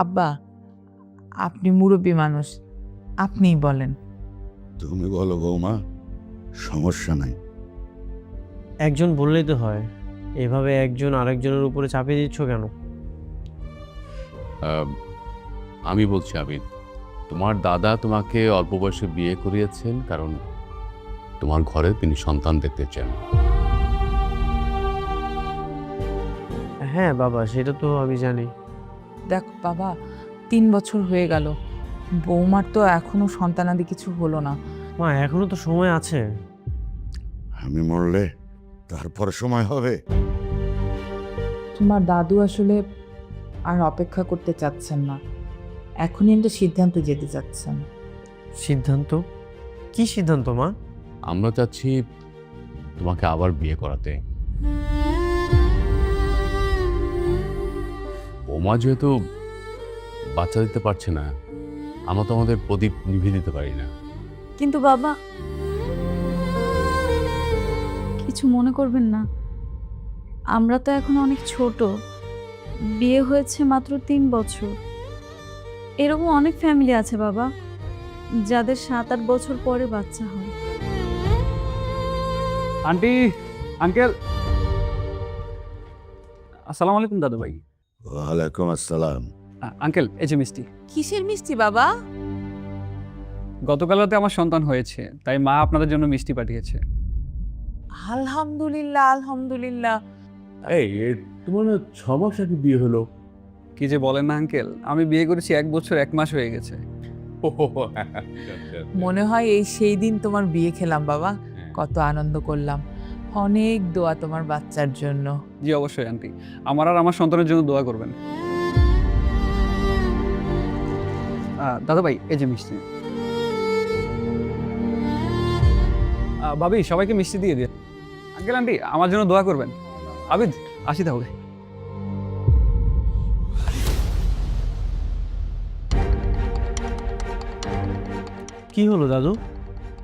আব্বা, আপনি মুরব্বী মানুষ, আপনিই বলেন। তুমি বলো বৌমা, সমস্যা নাই। একজন বললেই তো হয়, এভাবে একজন আরেকজনের উপরে চাপিয়ে দিচ্ছ কেন? আমি বলছি আবিদ, তোমার দাদা তোমাকে অল্প বয়সে বিয়ে করিয়েছেন কারণ তোমার ঘরে তিনি সন্তান দেখতে চান। হ্যাঁ বাবা, সেটা তো আমি জানি। দেখ বাবা, 3 বছর হয়ে গেল, বৌমার তো এখনো সন্তানাদি কিছু হলো না। মা, এখনো তো সময় আছে। আমি মরলে তারপরে সময় হবে। তোমার দাদু আসলে আর অপেক্ষা করতে চাচ্ছেন না, এখনই একটা সিদ্ধান্ত যেতে চাচ্ছেন। সিদ্ধান্ত? কি সিদ্ধান্ত মা? আমরা চাচ্ছি তোমাকে আবার বিয়ে করাতে। বোমা যেহেতু বাচ্চা দিতে পারছে না, আমরা তো আমাদের প্রদীপ নিভিয়ে দিতে পারি না। কিন্তু বাবা, কিছু মনে করবেন না, আমরা তো এখন অনেক ছোট, বিয়ে হয়েছে মাত্র 3 বছর। এরকম অনেক ফ্যামিলি আছে বাবা, যাদের 7-8 বছর পরে বাচ্চা হয়। আন্টি, আঙ্কেল, আসসালামু আলাইকুম দাদু ভাই। ওয়ালাইকুম আসসালাম। আঙ্কেল, এই যে মিষ্টি। কিসের মিষ্টি বাবা? গতকাল রাতে আমার সন্তান হয়েছে, তাই মা আপনাদের জন্য মিষ্টি পাঠিয়েছে। আলহামদুলিল্লাহ, আলহামদুলিল্লাহ। এই তোমার 6 মাস আগে বিয়ে হলো? কি যে বলেন না আঙ্কেল, আমি বিয়ে করেছি 1 বছর 1 মাস হয়ে গেছে। মনে হয় এই সেই দিন তোমার বিয়ে খেলাম বাবা, কত আনন্দ করলাম। অনেক দোয়া তোমার বাচ্চার জন্য। জি অবশ্যই আন্টি, আমার আর আমার সন্তানের জন্য দোয়া করবেন। দাদা ভাই, এই যে মিষ্টি। ভাবি, সবাইকে মিষ্টি দিয়ে দিয়ে। আঙ্কেল আন্টি, আমার জন্য দোয়া করবেন। আবিদ, আসি তাহলে। কি হলো দাদু?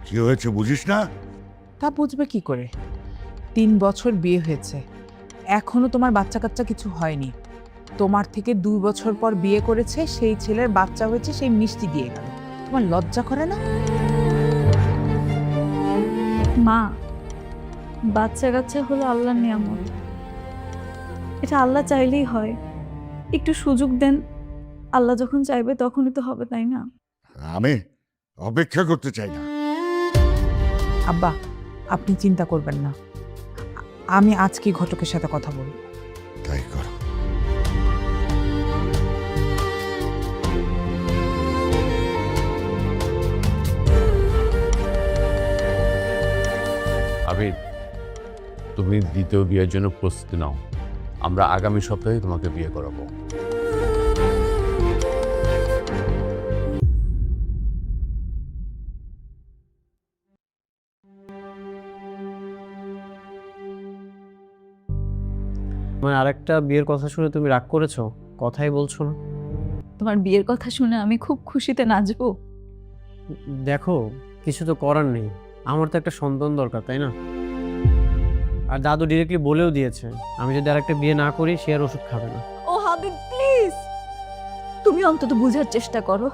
কি হয়েছে বুঝিস না? তা বুঝবে কি করে? 3 বছর বিয়ে হয়েছে, এখনো তোমার বাচ্চা কাচ্চা কিছু হয়নি। তোমার থেকে 2 বছর পর বিয়ে করেছে, সেই ছেলের বাচ্চা হয়েছে, সেই মিষ্টি দিয়ে গেল। তোমার লজ্জা করে না? মা, বাচ্চা কাচ্চা হলো আল্লাহর নিয়ামত, এটা আল্লাহ চাইলেই হয়। একটু সুযোগ দেন, আল্লাহ যখন চাইবে তখনই তো হবে, তাই না? আমি অপেক্ষা করতে চাই না। আব্বা, আপনি চিন্তা করবেন না, আমি আজকে ঘটকের সাথে কথা বলব। তাই করো। আবিদ, তুমি দ্বিতীয় বিয়ের জন্য প্রস্তুতি নাও। আমরা আগামী সপ্তাহে তোমাকে বিয়ে করাবো। মানে আরেকটা বিয়ের কথা শুনে তুমি রাগ করেছো? কথাই বলছো না। তোমার বিয়ের কথা শুনে আমি খুব খুশিতে নাচবো। দেখো, কিছু তো করার নেই, আমার তো একটা সন্তান দরকার, তাই না? আর দাদু ডিরেক্টলি বলেও দিয়েছে, আমি যদি আরেকটা বিয়ে না করি সে আর ওষুধ খাবে না। ও হাবিব, প্লিজ, তুমি অন্তত বোঝার চেষ্টা করো।